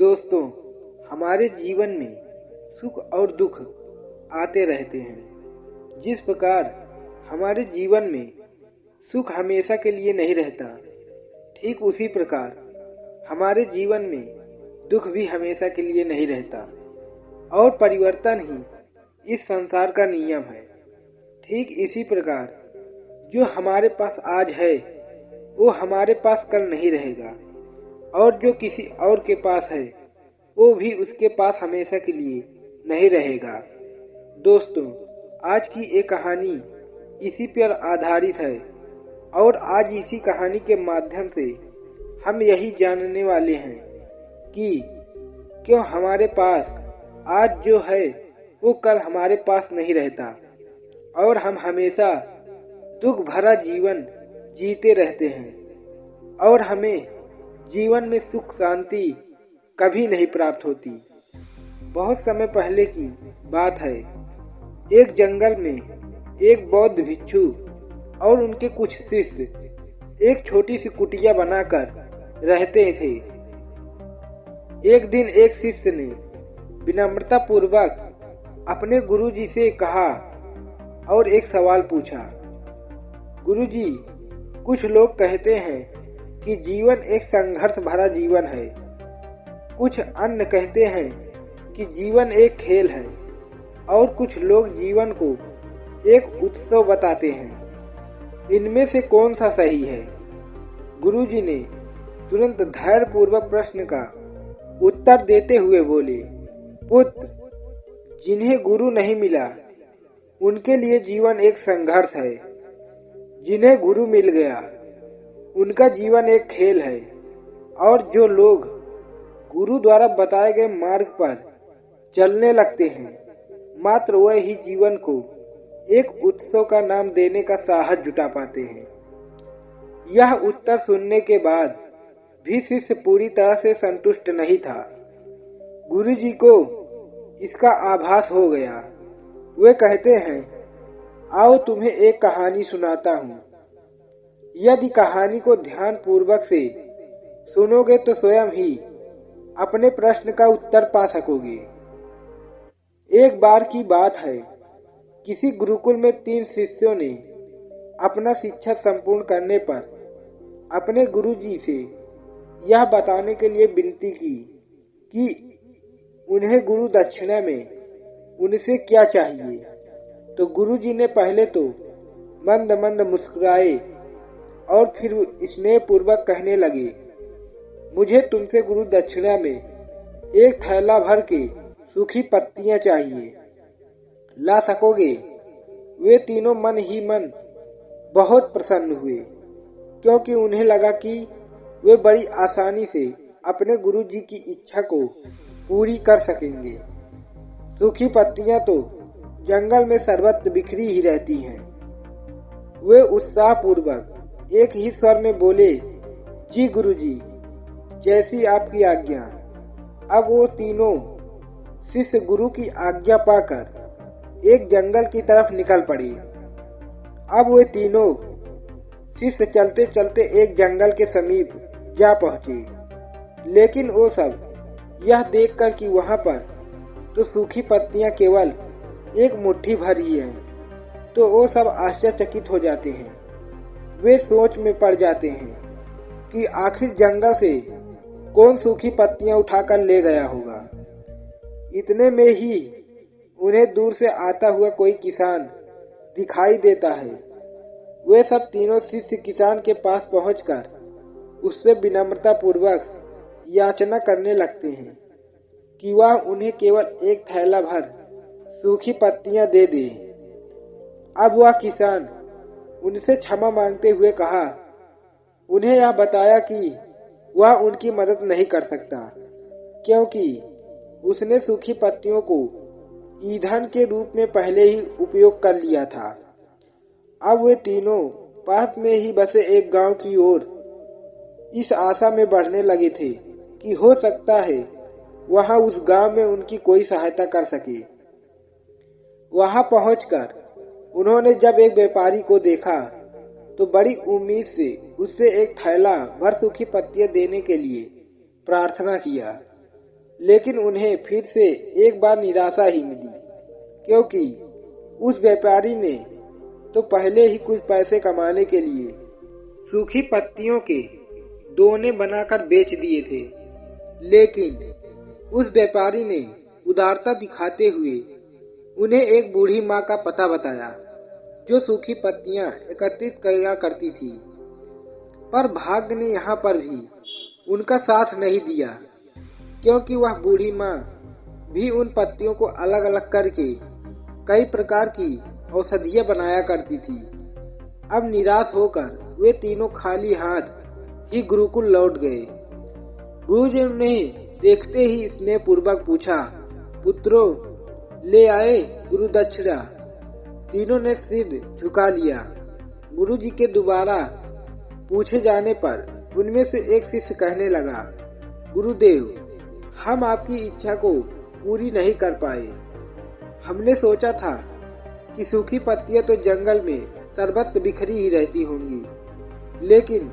दोस्तों, हमारे जीवन में सुख और दुख आते रहते हैं। जिस प्रकार हमारे जीवन में सुख हमेशा के लिए नहीं रहता, ठीक उसी प्रकार हमारे जीवन में दुख भी हमेशा के लिए नहीं रहता और परिवर्तन ही इस संसार का नियम है। ठीक इसी प्रकार जो हमारे पास आज है वो हमारे पास कल नहीं रहेगा और जो किसी और के पास है वो भी उसके पास हमेशा के लिए नहीं रहेगा। दोस्तों, आज की एक कहानी इसी पर आधारित है और आज इसी कहानी के माध्यम से हम यही जानने वाले हैं कि क्यों हमारे पास आज जो है वो कल हमारे पास नहीं रहता और हम हमेशा दुख भरा जीवन जीते रहते हैं और हमें जीवन में सुख शांति कभी नहीं प्राप्त होती। बहुत समय पहले की बात है। एक जंगल में एक बौद्ध भिक्षु और उनके कुछ शिष्य एक छोटी सी कुटिया बनाकर रहते थे। एक दिन एक शिष्य ने विनम्रता पूर्वक अपने गुरुजी से कहा और एक सवाल पूछा। गुरुजी, कुछ लोग कहते हैं कि जीवन एक संघर्ष भरा जीवन है। कुछ अन्य कहते हैं कि जीवन एक खेल है और कुछ लोग जीवन को एक उत्सव बताते हैं। इनमें से कौन सा सही है? गुरुजी ने तुरंत धैर्यपूर्वक प्रश्न का उत्तर देते हुए बोले, पुत्र, जिन्हें गुरु नहीं मिला उनके लिए जीवन एक संघर्ष है। जिन्हें गुरु मिल गया उनका जीवन एक खेल है और जो लोग गुरु द्वारा बताए गए मार्ग पर चलने लगते हैं मात्र वह ही जीवन को एक उत्सव का नाम देने का साहस जुटा पाते हैं। यह उत्तर सुनने के बाद भी शिष्य पूरी तरह से संतुष्ट नहीं था। गुरुजी को इसका आभास हो गया। वे कहते हैं, आओ तुम्हें एक कहानी सुनाता हूँ। यदि कहानी को ध्यान पूर्वक से सुनोगे तो स्वयं ही अपने प्रश्न का उत्तर पा सकोगे। एक बार की बात है, किसी गुरुकुल में 3 शिष्यों ने अपना शिक्षा संपूर्ण करने पर अपने गुरुजी से यह बताने के लिए विनती की कि उन्हें गुरु दक्षिणा में उनसे क्या चाहिए। तो गुरुजी ने पहले तो मंद मंद मुस्कुराए और फिर स्नेह पूर्वक कहने लगे, मुझे तुमसे गुरु दक्षिणा में एक थैला भर के सूखी पत्तियां चाहिए। ला सकोगे? वे तीनों मन ही मन बहुत प्रसन्न हुए क्योंकि उन्हें लगा कि वे बड़ी आसानी से अपने गुरुजी की इच्छा को पूरी कर सकेंगे। सूखी पत्तियां तो जंगल में सर्वत्र बिखरी ही रहती हैं। वे उत्साह पूर्वक एक ही स्वर में बोले, जी गुरुजी, जैसी आपकी आज्ञा। अब वो तीनों शिष्य गुरु की आज्ञा पाकर एक जंगल की तरफ निकल पड़े। अब वे तीनों शिष्य चलते चलते एक जंगल के समीप जा पहुंचे। लेकिन वो सब यह देखकर कि वहां पर तो सूखी पत्तियां केवल एक मुट्ठी भर ही हैं, तो वो सब आश्चर्यचकित हो जाते हैं। वे सोच में पड़ जाते हैं कि आखिर जंगल से कौन सूखी पत्तियां उठाकर ले गया होगा। इतने में ही उन्हें दूर से आता हुआ कोई किसान दिखाई देता है। वे सब तीनों शिष्य किसान के पास पहुंचकर उससे विनम्रता पूर्वक याचना करने लगते हैं कि वह उन्हें केवल एक थैला भर सूखी पत्तियां दे दे। अब वह किसान उनसे क्षमा मांगते हुए कहा, उन्हें यह बताया कि वह उनकी मदद नहीं कर सकता क्योंकि उसने सूखी पत्तियों को ईंधन के रूप में पहले ही उपयोग कर लिया था। अब वे तीनों पास में ही बसे एक गांव की ओर इस आशा में बढ़ने लगे थे कि हो सकता है वहां उस गांव में उनकी कोई सहायता कर सके। वहां पहुंचकर उन्होंने जब एक व्यापारी को देखा तो बड़ी उम्मीद से उससे एक थैला भर सूखी पत्तियां देने के लिए प्रार्थना किया। लेकिन उन्हें फिर से एक बार निराशा ही मिली, क्योंकि उस व्यापारी ने तो पहले ही कुछ पैसे कमाने के लिए सूखी पत्तियों के दोने बनाकर बेच दिए थे। लेकिन उस व्यापारी ने उदारता दिखाते हुए उन्हें एक बूढ़ी माँ का पता बताया, जो सूखी पत्तियां एकत्रित किया करती थी। पर भाग्य ने यहाँ पर भी उनका साथ नहीं दिया, क्योंकि वह बूढ़ी माँ भी उन पत्तियों को अलग अलग करके कई प्रकार की औषधियाँ बनाया करती थी। अब निराश होकर वे तीनों खाली हाथ ही गुरुकुल लौट गए। गुरुजी ने देखते ही स्नेहपूर्वक पूछा, पुत्रों, ले आए गुरु दक्षिणा? तीनों ने सिर झुका लिया। गुरुजी के दोबारा पूछे जाने पर उनमें से एक शिष्य कहने लगा, गुरुदेव, हम आपकी इच्छा को पूरी नहीं कर पाए। हमने सोचा था कि सूखी पत्तियां तो जंगल में सर्वत्र बिखरी ही रहती होंगी, लेकिन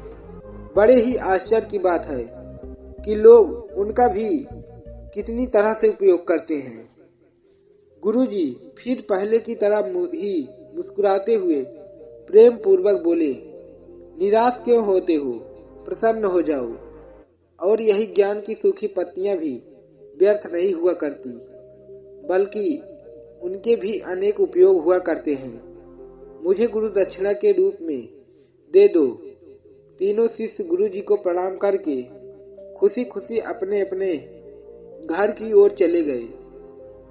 बड़े ही आश्चर्य की बात है कि लोग उनका भी कितनी तरह से उपयोग करते हैं। गुरुजी फिर पहले की तरह ही मुस्कुराते हुए प्रेम पूर्वक बोले, निराश क्यों होते हो, प्रसन्न हो जाओ। और यही ज्ञान की सूखी पत्तियां भी व्यर्थ नहीं हुआ करती, बल्कि उनके भी अनेक उपयोग हुआ करते हैं। मुझे गुरु दक्षिणा के रूप में दे दो। तीनों शिष्य गुरुजी को प्रणाम करके खुशी खुशी अपने अपने घर की ओर चले गए।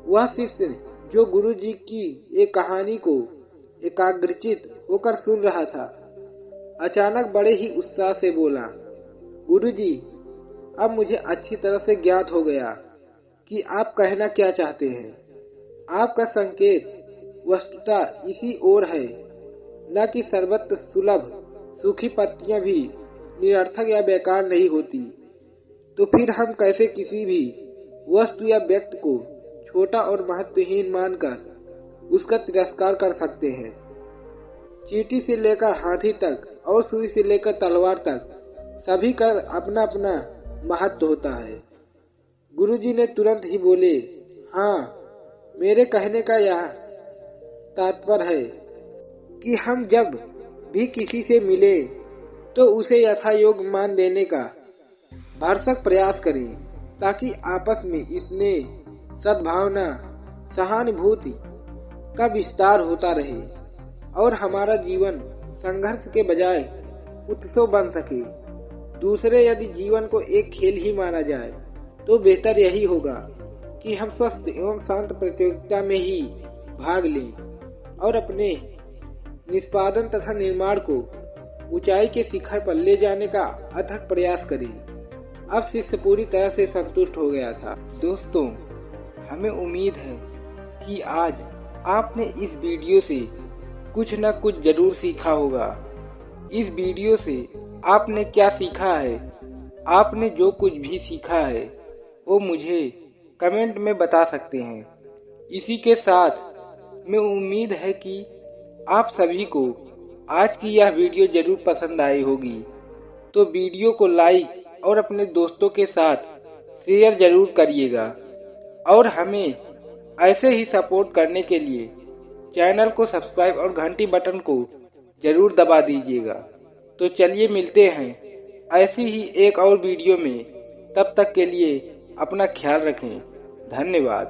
वह शिष्य जो गुरुजी की एक कहानी को एकाग्रचित होकर सुन रहा था, अचानक बड़े ही उत्साह से बोला, गुरुजी, अब मुझे अच्छी तरह से ज्ञात हो गया कि आप कहना क्या चाहते हैं। आपका संकेत वस्तुतः इसी ओर है, न कि सर्वत्र सुलभ सूखी पत्तियां भी निरर्थक या बेकार नहीं होती। तो फिर हम कैसे किसी भी वस्तु या व्यक्ति को छोटा और महत्वहीन मानकर उसका तिरस्कार कर सकते हैं। चींटी से लेकर हाथी तक और सुई से लेकर तलवार तक सभी का अपना अपना महत्व होता है। गुरुजी ने तुरंत ही बोले, हाँ, मेरे कहने का यह तात्पर्य है कि हम जब भी किसी से मिले तो उसे यथायोग्य मान देने का भरसक प्रयास करें, ताकि आपस में स्नेह, सद्भावना, सहानुभूति का विस्तार होता रहे और हमारा जीवन संघर्ष के बजाय उत्सव बन सके। दूसरे यदि जीवन को एक खेल ही माना जाए तो बेहतर यही होगा कि हम स्वस्थ एवं शांत प्रतियोगिता में ही भाग लें और अपने निष्पादन तथा निर्माण को ऊंचाई के शिखर पर ले जाने का अथक प्रयास करें। अब शिष्य पूरी तरह से संतुष्ट हो गया था। दोस्तों, हमें उम्मीद है कि आज आपने इस वीडियो से कुछ न कुछ जरूर सीखा होगा। इस वीडियो से आपने क्या सीखा है? आपने जो कुछ भी सीखा है वो मुझे कमेंट में बता सकते हैं। इसी के साथ मैं उम्मीद है कि आप सभी को आज की यह वीडियो जरूर पसंद आई होगी। तो वीडियो को लाइक और अपने दोस्तों के साथ शेयर जरूर करिएगा और हमें ऐसे ही सपोर्ट करने के लिए चैनल को सब्सक्राइब और घंटी बटन को जरूर दबा दीजिएगा। तो चलिए मिलते हैं ऐसी ही एक और वीडियो में। तब तक के लिए अपना ख्याल रखें। धन्यवाद।